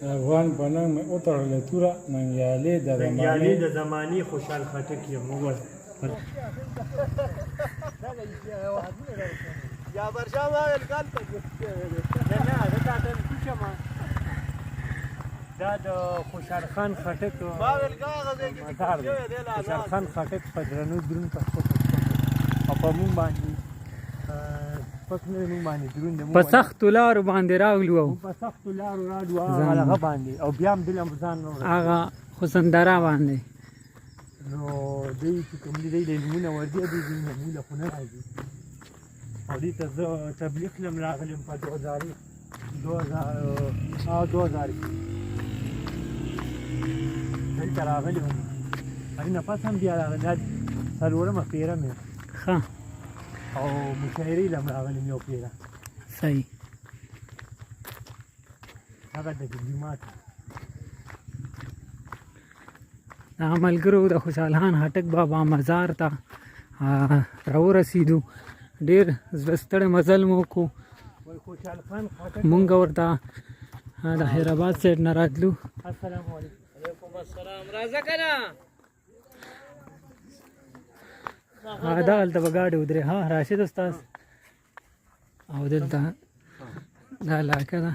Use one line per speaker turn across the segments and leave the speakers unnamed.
افغان په ننګ مې وتړله توره ننګیالي
د زمانې خوشحال خټک یم وګوره
یا برشا ما ویل کال ته
نه زه تاته کوشم دا د خوشحال خان خټک
ما ویل کاغذ کې
مزار دی خوشحال خان خټک په درنو درون پښتو او په مونږ باندې پښنه مونږ باندې درون دی
په سختو لارو باندې راغلو
په سختو لارو راډو هغه باندې او بیا هم دلم ځان نو
هغه حسندره باندې
نو دوی چې کوم دی د نمونه وردی دي نمونه خو نه راځي او دې ته زه تبلیغ لم راغلم په 2000 دلته راغلی وم هغې نه پس هم بیا راغلی دا څلورمه پیره مې
ښه
او مشاعرې لم راغلم یو پیره
صحیح
هغه د جومات
د ملګرو د خوشحال خان خټک بابا مزار ته راورسېدو ډېر زړه ستړی مزل مو وکړو
خوشحال خان خټک
مونږ ورته د حیرآباد سایډ نه راتلو
السلام علیکم
وعلیکم السلام راځه کنه
دا هلته به ګاډی ودرې ها راشد استاد او دلته دا علاقه ده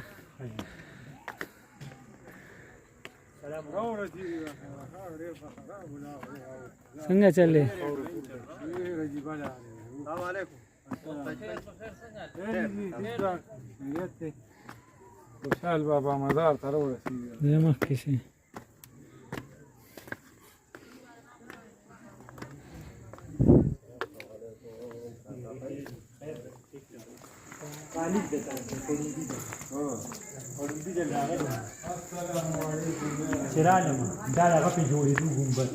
څنګه چلې
السلام علیکم
خوشحال بابا مزار ته راورسېدو
زه مخکې شي
چې رالم دا هغه پې جوړېدو ګمبد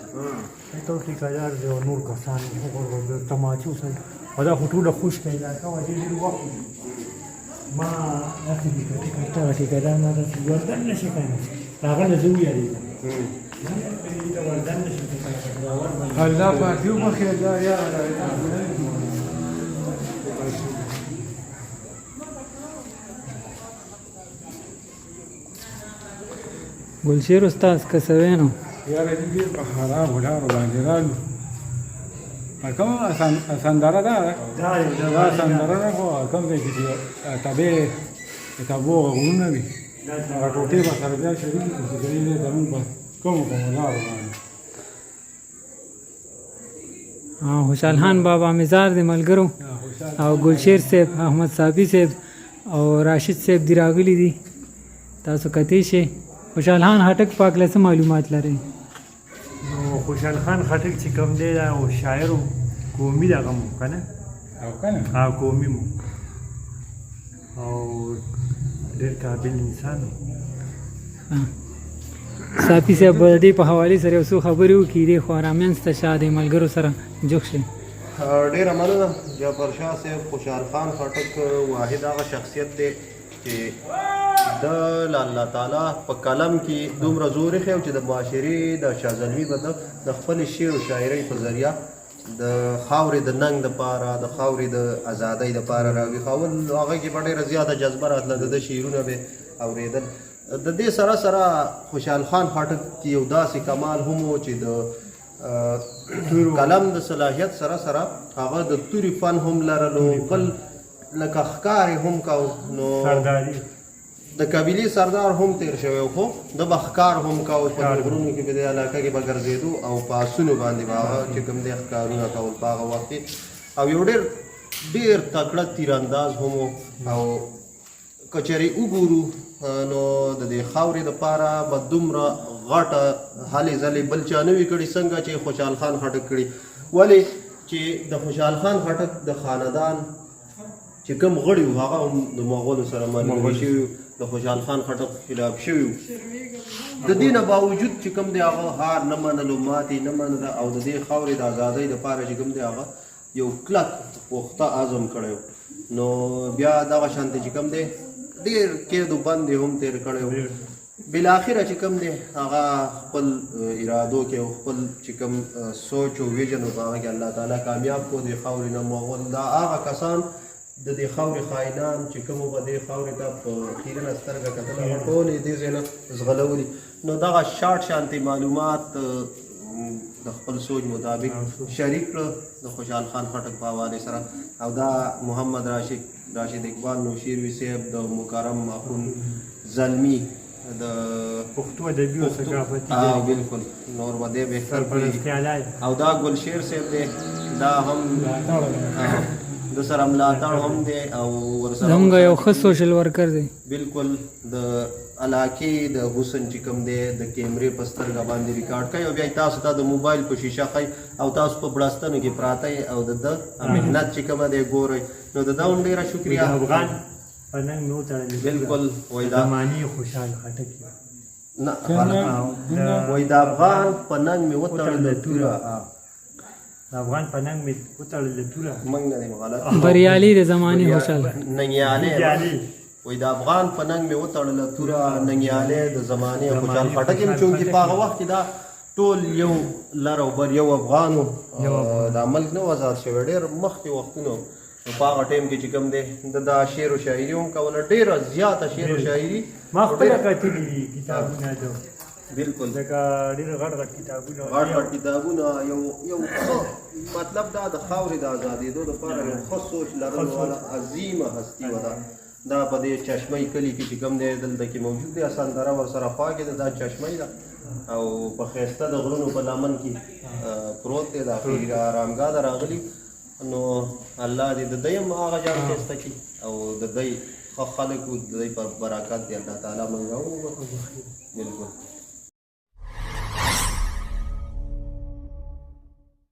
ته ټیکهدار دی او نور کسان د تماچو سره او دا خو ټوله خشکه علاقه وه ډېر ډېر وخت ما داسې ټیکهدار ما داسې وردن نه شي که نه هغه نه زه ویارېدم وردن نه شي
الله پاک یو مخې دا یا
ګلشیر استاد کسوینو
یاره دې ډېر په خرابو لارو باندې رالو کوم سندره ده دا سندره نه خو کوم دی چې تابع کتابو غوونه وي هغه ټوټې به سره بیا شریک کړو چې دې زمونږ په کومو لارو باندې
خوشحال خان بابا مزار دی ملګرو او ګلشیر صاحب احمد صافي صاحب او راشد صاحب دی راغلي دي تاسو کتې شئ خوشحال خان خټک پاک له څه معلومات لرئ
نو خوشحال خان خټک چې کوم دی دا او شاعر قومي دغه مو که نه
او که نه
قومي مو او ډېر قابل انسان و
صافي صاحب به د دې په حوالې سره یو څو خبرې وکړي دی خو رامنځته شاه د ملګرو سره جوخ شي
ډېره مننه جعفر شاه صاحب خوشحال خان خټک واحد هغه شخصیت دی چې د الله تعالی په کلم کې دومره زور یې ښیو چې د معاشرې د شاه زلمي به د خپلې شعر و شاعرۍ په ذریعه د خاورې د ننګ دپاره د خاورې د ازادۍ دپاره راویښول هغه کې به ډېره زیاته جذبه راتله د ده شعرونه به اورېدل د دې سره سره خوشحال خان خټک کې یو داسې کمال هم و چې د قلم د صلاحیت سره سره هغه د توري فن هم لرلو بل لکه ښکار یې هم کو نو
سرداري
د قبیلې سردار هم تیر شوی خو د به ښکار هم کو په غرونو کې په دې علاقه کې به ګرځېدو او په آسونو باندې به هغه چې کوم دی ښکارونه کول په هغه وخت کې او یو ډېر تکړه تیرانداز هم او که چېرې وګورو نو د دې خاورې دپاره به دومره غټه هلې ځلې بل چا نه وي کړي څنګه چې خوشحال خان خټک کړي ولې چې د خوشحال خان خټک د خاندان چې کوم غړي وو هغه هم د مغولو سره ملګري شوي د خوشحال خان خټک خلاف شوي وو د دې نه باوجود چې کوم دی هغه هار نه منلو ماتې نه منله او د دې خاورې د ازادۍ دپاره چې کوم دی هغه یو کلک پخته عزم کړی نو بیا دغه شانتې چې کوم دی ډېر قید و بند یې هم تېر کړی و بالاخره چې کوم دی هغه خپل ارادو کې او خپل چې کوم سوچ او ویژن و په هغه کې الله تعالی کامیاب کو د خاورې نه مغول دا هغه کسان د دې خاورې خاینان چې کومو به دې خاورې ته په خیرنه سترګه کتل هغه ټول یې دې ځای نه ځغلولي نو دغه شارټ شانتې معلومات د خپل سوچ مطابق شریک کړه د خوشحال خان خټک په حوالې سره او دا محمد راشد اقبال نوشیروي صاحب د مکرم اخون زلمی د
پښتو ادبي او ثقافتي
بالکل نور به دې بهتر کړي او دا ګلشیر صاحب دی دا هم د سره ملاتړ هم دی او ورسره
زموږ یو ښه سوشل ورکر دی
بالکل د علاقې د حسن چې کوم دی د کیمرې په سترګه باندې ریکارډ کوي او بیا تاسو ته د موبایل په شیشه ښایي او تاسو په بړستنو کې پراته او د محنت چې کومه دی ګورئ نو د ده هم ډېره شکریه
افغان په ننګ مې وتړلې
بالکل وایي دا
زماني خوشحال خټک
نه وایي د افغان په ننګ مې وتړله توره
د افغان په ننګ مې وتړلې توره
موږ نه دی غلط
بریالي د زمانې خوشحال
ننګیالي وایي د افغان په ننګ مې وتړله توره ننګیالي د زمانې خوشحال خټک یم چونکې په هغه وخت کې دا ټول یو لر او بر یو افغان و دا ملک نه و آزاد شوی ډېر مخکې وختونه په هغه ټایم کې چې کوم دی د دا شعر و شاعري هم کوله ډېره زیاته شعر و شاعري
ما خپله کتلي دي کتابونه د
بالکل
ځکه ډېر غټ غټ کتابونه
غټ کتابونه یو مطلب دا د خاورې د ازادېدو لپاره یو ښه سوچ لرلو والا عظیمه هستي وه دا په دې چشمۍ کلي کې چې کوم دی دلته کې موجود دی اساندره ورسره خوا کې ده دا چشمۍ ده او په ښایسته د غرونو په لمن کې پروت دی دا آرامګاه ده راغلي نو الله دې د دوی هم هغه جام ښایسته کړي او د دوی ښه خلک و د دوی پر برکات دی الله تعالی موږ